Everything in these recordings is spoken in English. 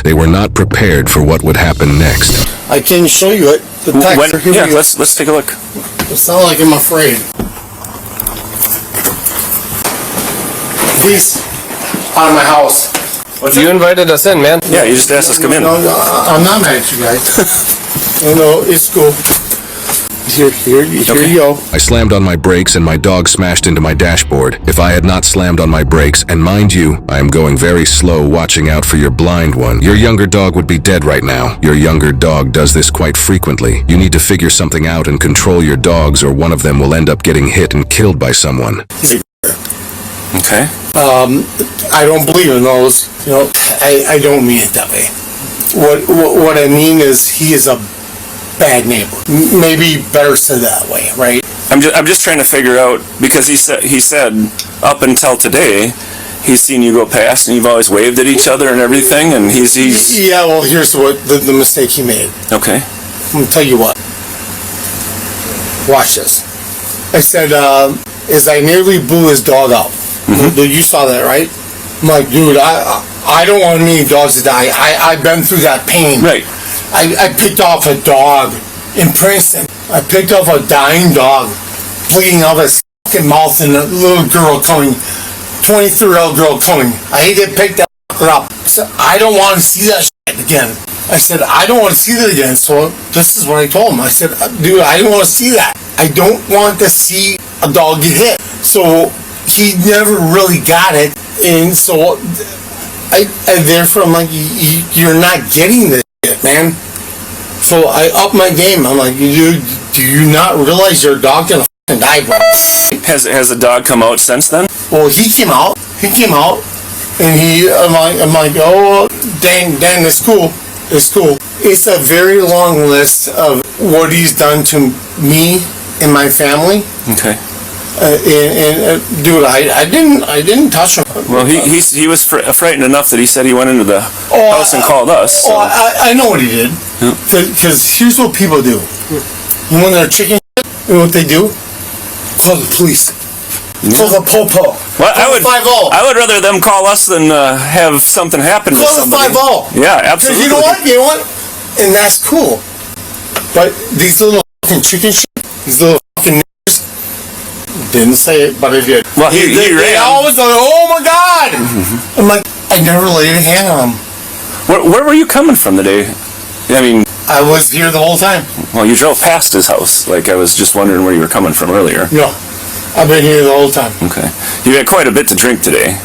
They were not prepared for what would happen next. I can show you it. The text. Yeah, let's take a look. It's not like I'm afraid. He's out of my house. You invited us in, man. Yeah, you just asked us to come in. No, I'm not mad at you guys. No, it's cool. Here you go. I slammed on my brakes and my dog smashed into my dashboard. If I had not slammed on my brakes, and mind you, I am going very slow watching out for your blind one, your younger dog would be dead right now. Your younger dog does this quite frequently. You need to figure something out and control your dogs, or one of them will end up getting hit and killed by someone. Okay. I don't believe in those. You know, I don't mean it that way. What I mean is he is a bad neighbor. Maybe better said that way, right? I'm just trying to figure out, because he said up until today he's seen you go past and you've always waved at each other and everything, and he's yeah. Well, here's what the mistake he made. Okay. I'm gonna tell you what. Watch this. I said, as I nearly blew his dog out. Mm-hmm. You saw that, right? I'm like, dude, I don't want any dogs to die. I've been through that pain. Right. I picked off a dog in Princeton. I picked off a dying dog, bleeding out of his fucking mouth, and a little girl coming, 23-year-old girl coming. I had to pick that fucker up. I said, I don't want to see that shit again. I said, I don't want to see that again. So this is what I told him. I said, dude, I don't want to see that. I don't want to see a dog get hit. So he never really got it, and so I therefore I'm like, you're not getting this shit, man. So I upped my game. I'm like, dude, do you not realize your dog gonna fucking die, bro? Has the dog come out since then? Well, he came out, and I'm like, oh, dang, it's cool. It's a very long list of what he's done to me and my family. Okay. Dude, I didn't touch him. Well, he was frightened enough that he said he went into the house and called us. So. I know what he did. Because here's what people do. You know when they're chicken shit, you know what they do? Call the police. Call the po-po. Well, Call I would rather them call us than have something happen to somebody. Call the 5-0. Yeah, absolutely. You know what? And that's cool. But these little fucking chicken shit, these little fucking didn't say it, but I did. Well, he ran. They always go, oh my God! Mm-hmm. I'm like, I never laid a hand on him. Where were you coming from today? I mean... I was here the whole time. Well, you drove past his house. Like, I was just wondering where you were coming from earlier. No, I've been here the whole time. Okay. You had quite a bit to drink today.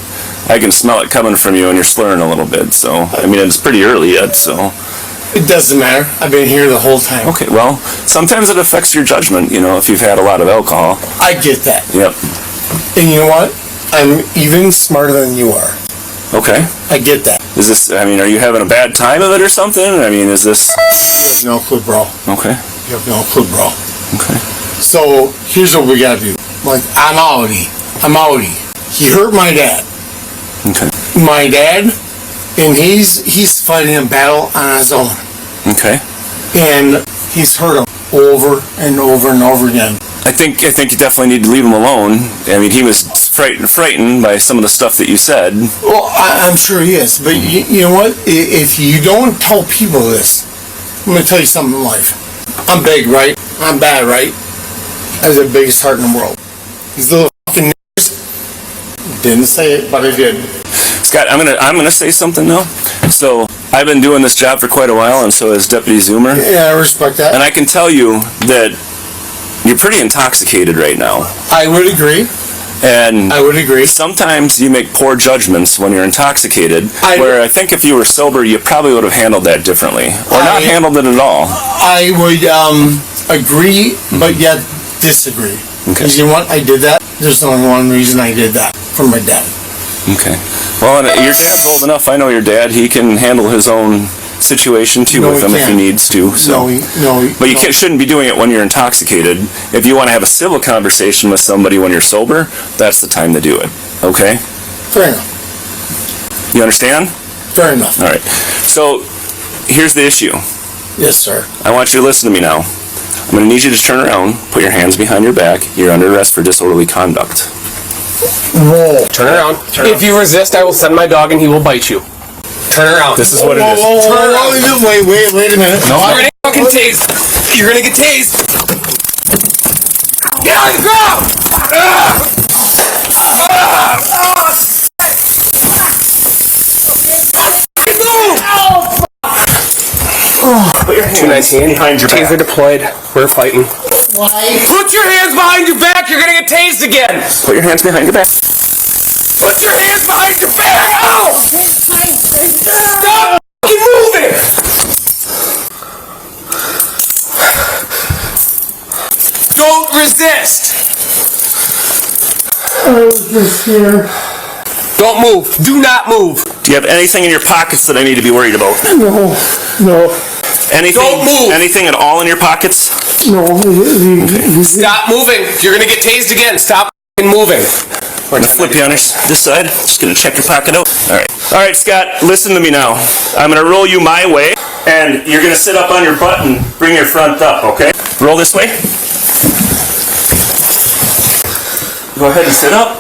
I can smell it coming from you, and you're slurring a little bit, so... I mean, it's pretty early yet, so... It doesn't matter. I've been here the whole time. Okay, well, sometimes it affects your judgment, you know, if you've had a lot of alcohol. I get that. Yep. And you know what? I'm even smarter than you are. Okay. I get that. Is this, I mean, are you having a bad time of it or something? I mean, is this... You have no clue, bro. Okay. You have no clue, bro. Okay. So, here's what we gotta do. Like, I'm outie. He hurt my dad. Okay. My dad... And he's fighting a battle on his own. Okay. And he's hurt him over and over and over again. I think you definitely need to leave him alone. I mean, he was frightened by some of the stuff that you said. Well, I'm sure he is. But you know what? If you don't tell people this, I'm going to tell you something in life. I'm big, right? I'm bad, right? I have the biggest heart in the world. These little fucking niggers didn't say it, but I did. Scott, I'm gonna say something now. So I've been doing this job for quite a while, and so has Deputy Zoomer. Yeah, I respect that. And I can tell you that you're pretty intoxicated right now. I would agree. And I would agree. Sometimes you make poor judgments when you're intoxicated, where I think if you were sober, you probably would have handled that differently, or not handled it at all. I would agree, but yet disagree. Okay. Because you know what? I did that. There's only one reason I did that, for my dad. Okay. Well, your dad's old enough. I know your dad. He can handle his own situation too with him if he needs to. So. But you shouldn't be doing it when you're intoxicated. If you want to have a civil conversation with somebody when you're sober, that's the time to do it. Okay? Fair enough. You understand? Fair enough. All right. So here's the issue. Yes, sir. I want you to listen to me now. I'm going to need you to turn around, put your hands behind your back. You're under arrest for disorderly conduct. Whoa. Turn around. If you resist, I will send my dog and he will bite you. Turn around. This is what it is. Wait a minute. No, You're gonna fucking tased. You're gonna get tased. Get on the ground. Put your hands 219 behind your taser back. deployed. We're fighting. Why? Put your hands behind your back. You're gonna get tased again. Put your hands behind your back. Put your hands behind your back. Ow! Stop fucking moving. Don't resist. I was just here. Don't move. Do not move. Do you have anything in your pockets that I need to be worried about? No. Anything? Don't move. Anything at all in your pockets? No. Stop moving. You're gonna get tased again. Stop fucking moving. We're gonna flip you on this side. Just gonna check your pocket out. All right, Scott. Listen to me now. I'm gonna roll you my way, and you're gonna sit up on your butt and bring your front up. Okay? Roll this way. Go ahead and sit up.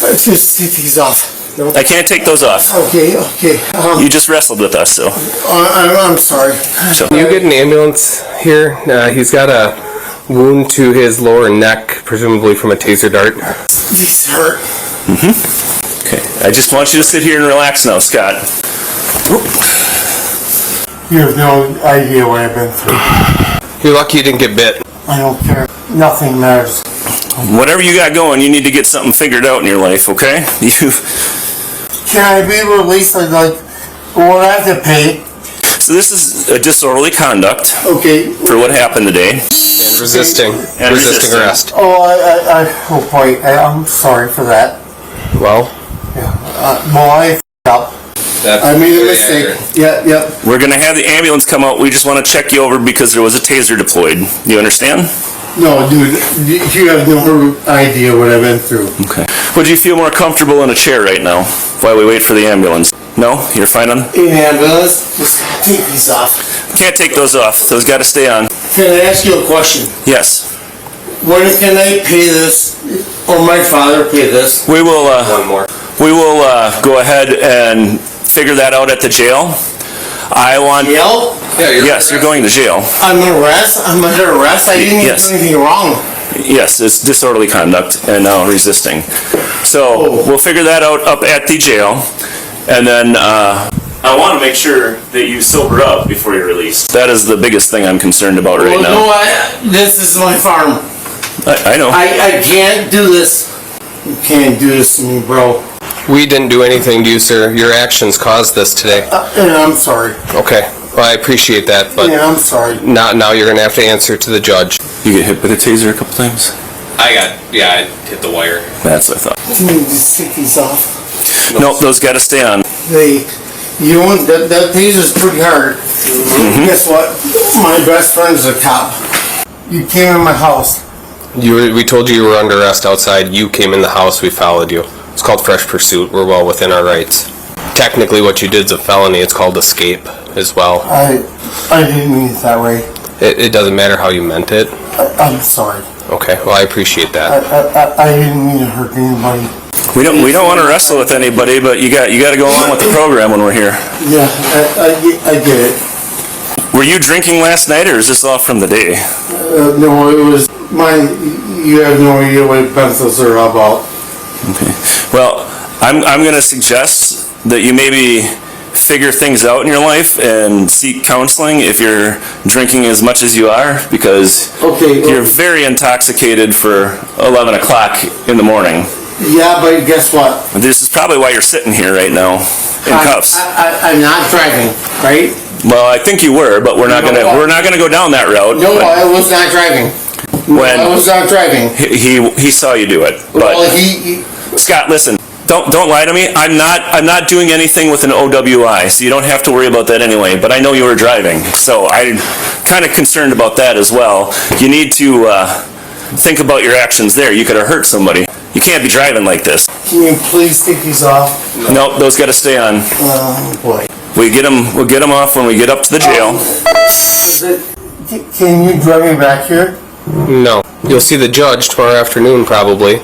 Let's just take these off. No. I can't take those off. Okay. You just wrestled with us, so. I'm sorry. So You get an ambulance here. He's got a wound to his lower neck, presumably from a taser dart. These hurt. okay. I just want you to sit here and relax now, Scott. Oop. You have no idea what I've been through. You're lucky you didn't get bit. I don't care. Nothing matters. Whatever you got going, you need to get something figured out in your life, okay? Can I be released? Like, what I have to pay? So this is a disorderly conduct Okay. for what happened today. And resisting. And resisting arrest. Oh, oh boy, I'm sorry for that. Well, Well, I f***ed up. I made a mistake. Yep. We're going to have the ambulance come out. We just want to check you over because there was a taser deployed. You understand? No, dude, you have no idea what I've been through. Okay. Would you feel more comfortable in a chair right now while we wait for the ambulance? No? You're fine on? Ambulance, just take these off. Can't take those off. Those got to stay on. Can I ask you a question? Yes. When can I pay this, or my father pay this? We will, one more. we will go ahead and figure that out at the jail. I want... Jail? Yes, you're going to jail. I'm under arrest? I'm under arrest? I didn't Yes. do anything wrong. Yes, it's disorderly conduct and resisting. So we'll figure that out up at the jail, and then I want to make sure that you sober up before you're released. That is the biggest thing I'm concerned about right now. No, this is my farm. I know. I can't do this. You can't do this to me, bro. We didn't do anything to you, sir. Your actions caused this today. And I'm sorry. Okay. Well, I appreciate that, but Yeah, I'm sorry. not now. You're gonna have to answer to the judge. You get hit with a taser a couple times? I hit the wire. That's what I thought. Can you just take these off? Nope, those got to stay on. You know what? That taser's pretty hard. Guess what? My best friend's a cop. You came in my house. We told you you were under arrest outside. You came in the house. We followed you. It's called fresh pursuit. We're well within our rights. Technically, what you did is a felony. It's called escape as well. I didn't mean it that way. It doesn't matter how you meant it. I'm sorry. Okay. Well, I appreciate that. I didn't mean to hurt anybody. We don't want to wrestle with anybody, but you got to go along with the program when we're here. Yeah, I get it. Were you drinking last night, or is this all from the day? No, it was you have no idea what pencils are about. Okay. Well, I'm going to suggest that you maybe figure things out in your life and seek counseling if you're drinking as much as you are, because you're very intoxicated for 11 o'clock in the morning. Yeah, but guess what? This is probably why you're sitting here right now in cuffs. I'm not driving, right? Well, I think you were, but we're not gonna go down that route. No, I was not driving. When I was not driving. he saw you do it. But Well, he Scott, listen. Don't lie to me. I'm not doing anything with an OWI, so you don't have to worry about that anyway. But I know you were driving, so I'm kind of concerned about that as well. You need to think about your actions there. You could have hurt somebody. You can't be driving like this. Can you please take these off? Nope, those got to stay on. Oh boy. We'll get them off when we get up to the jail. Can you drive me back here? No. You'll see the judge tomorrow afternoon, probably.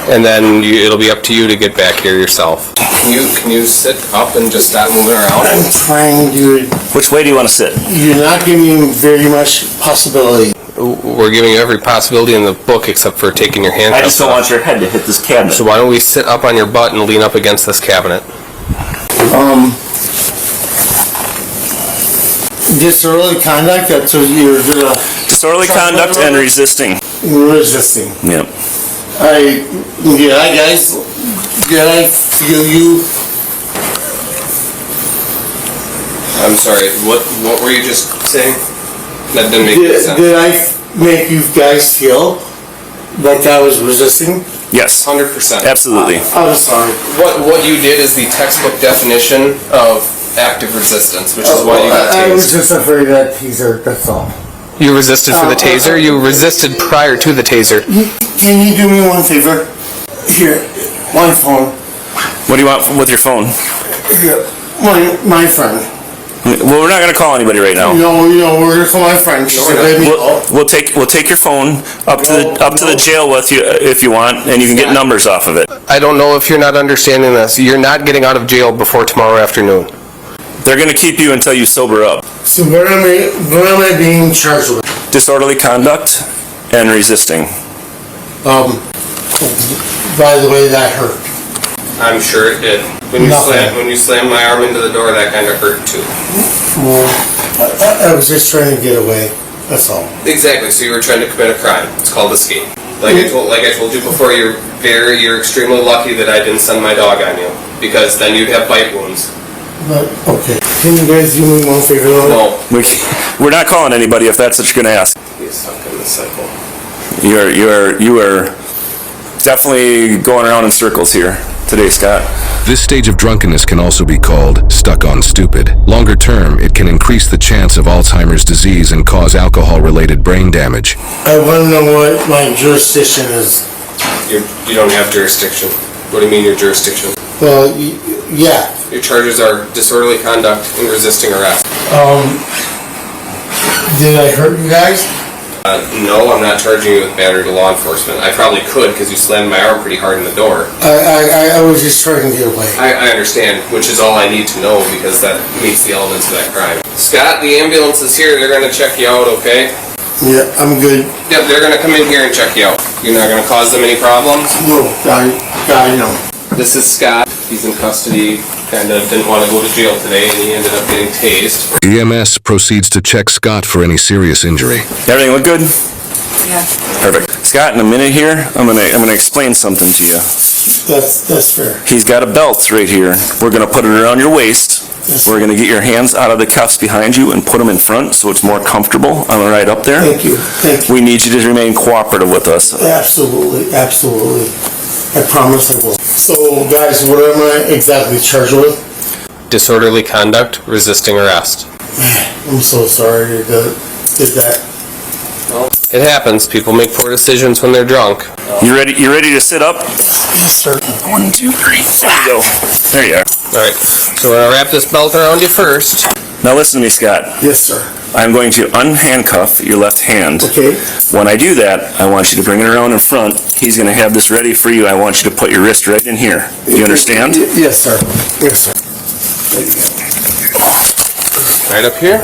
and then it'll be up to you to get back here yourself. Can you sit up and just stop moving around? I'm trying to. Which way do you want to sit? You're not giving me very much possibility. We're giving you every possibility in the book except for taking your handcuffs I just don't want your head to hit this cabinet. So why don't we sit up on your butt and lean up against this cabinet? Disorderly conduct, that's what you're gonna... Disorderly conduct and resisting. Resisting. Yep. Guys, did I feel you? I'm sorry, what were you just saying? That didn't make any sense. Did I make you guys feel like I was resisting? Yes. 100%. Absolutely. I'm sorry. What you did is the textbook definition of active resistance, which is why you got tased. I was just afraid of that teaser, that's all. You resisted for the taser? You resisted prior to the taser. Can you do me one favor? Here, my phone. What do you want with your phone? Here, my friend. Well, we're not going to call anybody right now. No, we're gonna call my friend. We'll take your phone up to the jail with you if you want, and you can get numbers off of it. I don't know if you're not understanding this. You're not getting out of jail before tomorrow afternoon. They're going to keep you until you sober up. So what am I being charged with? Disorderly conduct and resisting. By the way, that hurt. I'm sure it did. When you slammed my arm into the door, that kind of hurt too. Well, I was just trying to get away. That's all. Exactly. So you were trying to commit a crime. It's called escape. Like I told you before, you're extremely lucky that I didn't send my dog on you, because then you'd have bite wounds. But okay, can you guys do me one favor? No. We're not calling anybody if that's what you're going to ask. He's stuck in the cycle. You are definitely going around in circles here today, Scott. This stage of drunkenness can also be called stuck on stupid. Longer term, it can increase the chance of Alzheimer's disease and cause alcohol-related brain damage. I want to know what my jurisdiction is. You don't have jurisdiction. What do you mean your jurisdiction? Well, yeah. Your charges are disorderly conduct and resisting arrest. Did I hurt you guys? No, I'm not charging you with battery to law enforcement. I probably could, because you slammed my arm pretty hard in the door. I was just trying to get away. I understand, which is all I need to know, because that meets the elements of that crime. Scott, the ambulance is here. They're going to check you out, okay? Yeah, I'm good. Yep, they're going to come in here and check you out. You're not going to cause them any problems? No, I know. This is Scott. He's in custody. Kind of didn't want to go to jail today, and he ended up getting tased. EMS proceeds to check Scott for any serious injury. Everything look good? Yeah. Perfect. Scott, in a minute here, I'm gonna explain something to you. That's fair. He's got a belt right here. We're gonna put it around your waist. We're gonna get your hands out of the cuffs behind you and put them in front so it's more comfortable on the ride up there. Thank you. We need you to remain cooperative with us. Absolutely. I promise I will. So, guys, what am I exactly charged with? Disorderly conduct, resisting arrest. I'm so sorry to did that. Well, it happens. People make poor decisions when they're drunk. You ready to sit up? Yes, sir. 1, 2, 3. There you go. There you are. Alright, so we're going to wrap this belt around you first. Now listen to me, Scott. Yes, sir. I'm going to unhandcuff your left hand. Okay. When I do that, I want you to bring it around in front. He's going to have this ready for you. I want you to put your wrist right in here. Do you understand? Yes, sir. Yes, sir. Right up here.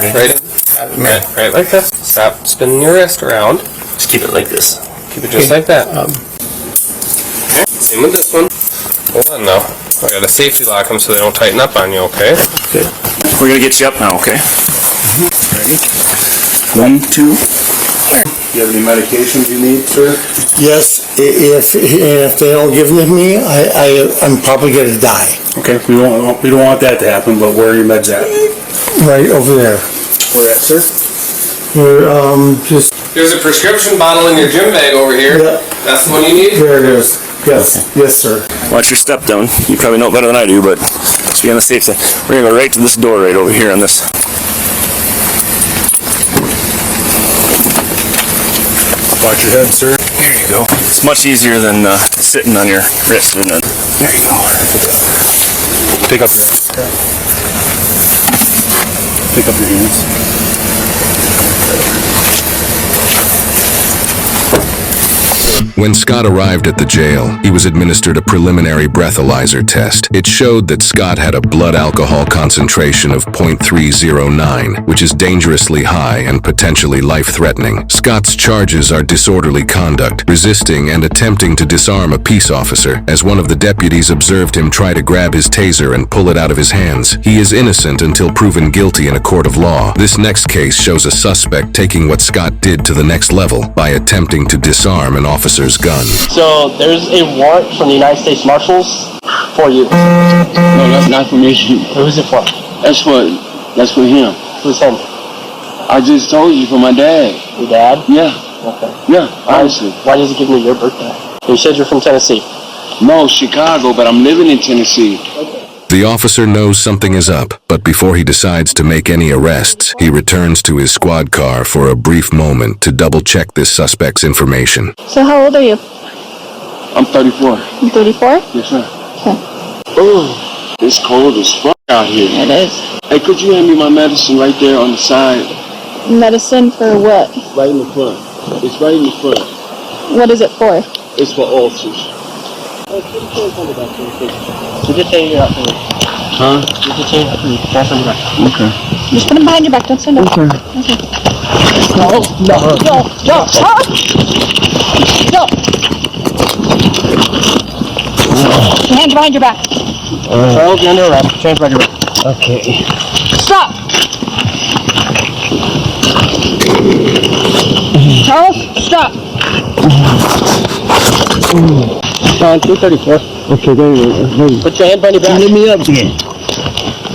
Right like this. Stop spinning your wrist around. Just keep it like this. Keep it just like that. Okay. Same with this one. Hold on now. I got to safety lock them so they don't tighten up on you, okay? Okay. We're going to get you up now, okay? Ready? 1, 2. Do you have any medications you need, sir? Yes, if they don't give them to me, I'm probably gonna die. Okay, we don't want that to happen, but where are your meds at? Right over there. Where at, sir? Just There's a prescription bottle in your gym bag over here. Yeah. That's the one you need? there it is. Yes, sir. Watch your step down. You probably know it better than I do, but just be on the safe side. We're going to go right to this door right over here on this. Watch your head, sir. There you go. It's much easier than sitting on your wrist. There you go. Pick up your hands. Pick up your hands. When Scott arrived at the jail, he was administered a preliminary breathalyzer test. It showed that Scott had a blood alcohol concentration of 0.309, which is dangerously high and potentially life-threatening. Scott's charges are disorderly conduct, resisting and attempting to disarm a peace officer, as one of the deputies observed him try to grab his taser and pull it out of his hands. He is innocent until proven guilty in a court of law. This next case shows a suspect taking what Scott did to the next level by attempting to disarm an officer's gun. So there's a warrant from the United States Marshals for you. No, that's not for me. Who's it for? That's for him. Who's him? I just told you, for my dad. Your dad? Yeah. Okay. Yeah, honestly. Why does he give me your birthday? You said you're from Tennessee. No, Chicago, but I'm living in Tennessee. The officer knows something is up, but before he decides to make any arrests, he returns to his squad car for a brief moment to double-check this suspect's information. So how old are you? I'm 34. You 34? Yes, sir. Okay. Oh, it's cold as fuck out here. It is. Hey, could you hand me my medicine right there on the side? Medicine for what? Right in the front. It's right in the front. What is it for? It's for ulcers. You just say you're out there. Huh? You just say you're out there. Transfer me back. Okay. Just put them behind your back. Don't stand up. Okay. No. Stop. No. Your hands behind your back. Charles, you're under arrest. Transfer back your back. Okay. Stop. Charles, stop. On 234. Okay, there you go. Put your hand behind your back. Let me up there.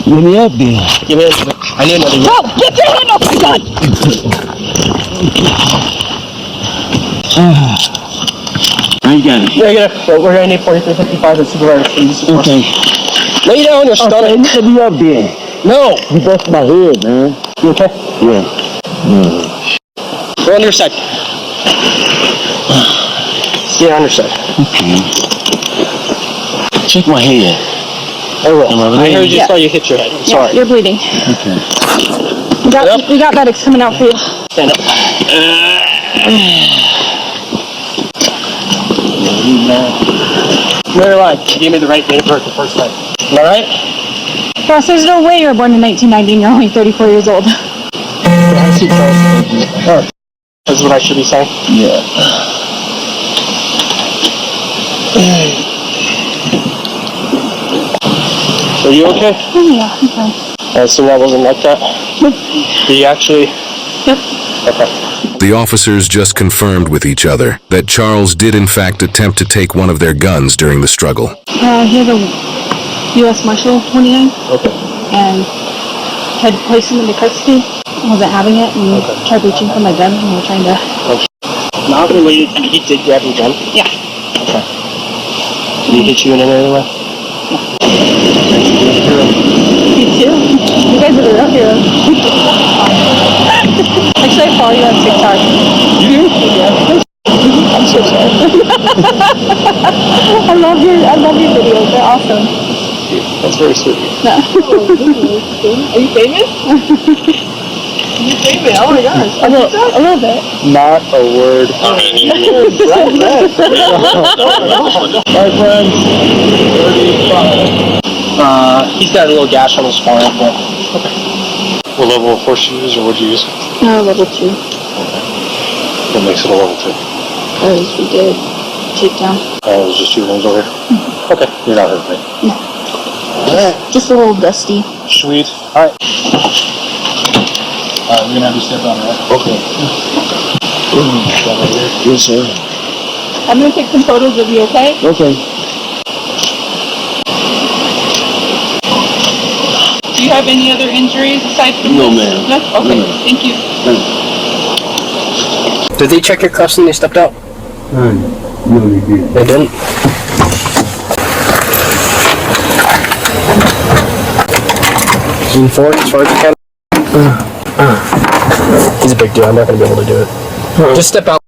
Let me up there. Give me a... I need another. No, get your hand off my gun. I got it. Yeah, so we're gonna need 4355 and supervisor. Okay. Lay down on your stomach. Okay, let me up there. No. You broke my head, man. You okay? Yeah. Go on your side. Stay on your side. Okay. Check my head. I will. Am I I bleeding? heard you Yeah. saw you hit your head. I'm Yeah, sorry. you're bleeding. Okay. We got medics coming out for you. Stand up. Very right. You gave me the right date of birth the first time. Am I right? Boss, there's no way you were born in 1990 and you're only 34 years old. That's what I should be saying. Yeah. Are you okay? Oh, yeah, I'm fine. So that wasn't like that? Did you actually? Yep. Okay. The officers just confirmed with each other that Charles did in fact attempt to take one of their guns during the struggle. He had a U.S. Marshal 29. Okay. And had placed him into custody. Wasn't having it and tried reaching for my gun and we were trying to... Not related. He did grab your gun? Yeah. Okay. Did he hit you in any way? You too. You guys are the real heroes. Actually, I follow you on TikTok. You do? Yeah. I'm so sorry. I love your videos. They're awesome. That's very sweet. No. Are you famous? You're famous. Oh my gosh. A little bit. Not a word. My friend. 35. He's got a little gash on his forehead, but okay. What level of force you use, or would you use? Level 2. What makes it a level 2? Because we did takedown. Oh, it was just 2 rooms over here? Okay, you're not hurt, right? No. Alright. Just a little dusty. Sweet. Alright. We're gonna have you step out, alright? Okay. Yes, sir. I'm gonna take some photos of you, okay? Okay. Do you have any other injuries aside from No, this? ma'am. No? Okay, No. thank you. Did they check your cuffs when they stepped out? No, they didn't. They didn't? Lean forward as far as you can. He's a big deal. I'm not going to be able to do it. Just step out.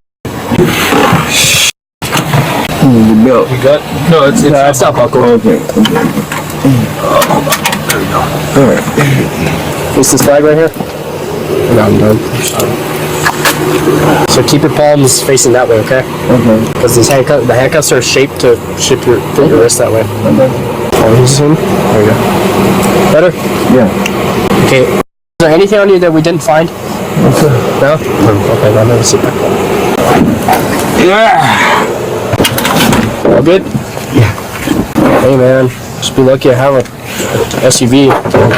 The belt. You good? No, it's not buckled. Okay. There we go. Alright. Is this flag right here? No, I'm done. So keep your palms facing that way, okay? Okay. Because the handcuffs are shaped to fit your wrist that way. Okay. Oh, you zoom? There you go. Better? Yeah. Okay. Is there anything on you that we didn't find? No? Okay, now let me see. All good? Yeah. Hey man, just be lucky I have a SUV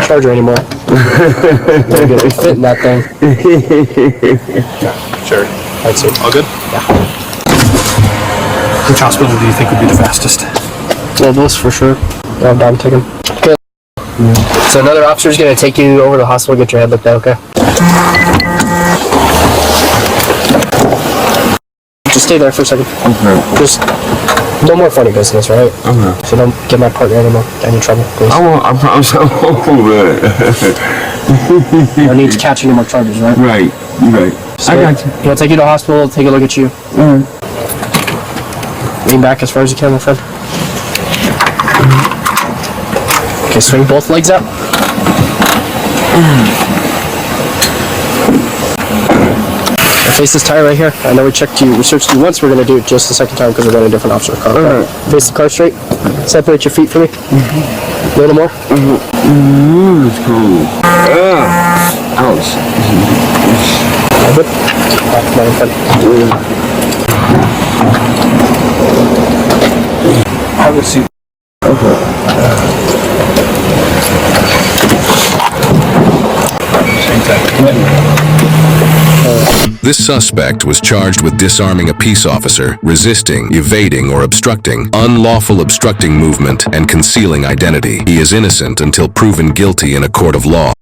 Charger anymore. We fit in that thing. Sure. I'd say. All good? Yeah. Which hospital do you think would be the fastest? Well, those for sure. Yeah, I'm take him. Okay. So another officer's gonna take you over to the hospital, get your head looked at, okay? Just stay there for a second. Okay. Just no more funny business, right? Okay. So don't get my partner any trouble, please. I promise I won't. No need to catch any more charges, right? Right. Right. So, I got you. He'll take you to the hospital, take a look at you. Lean back as far as you can, my friend. Okay, swing both legs out. Face this tire right here. I know we searched you once. We're going to do it just a second time because we're going to a different officer car. Okay. Face the car straight. Separate your feet for me. A little more. It's cool. Ouch. All good? Come on, friend. Have a seat. Okay. This suspect was charged with disarming a peace officer, resisting, evading, or obstructing, unlawful obstructing movement, and concealing identity. He is innocent until proven guilty in a court of law.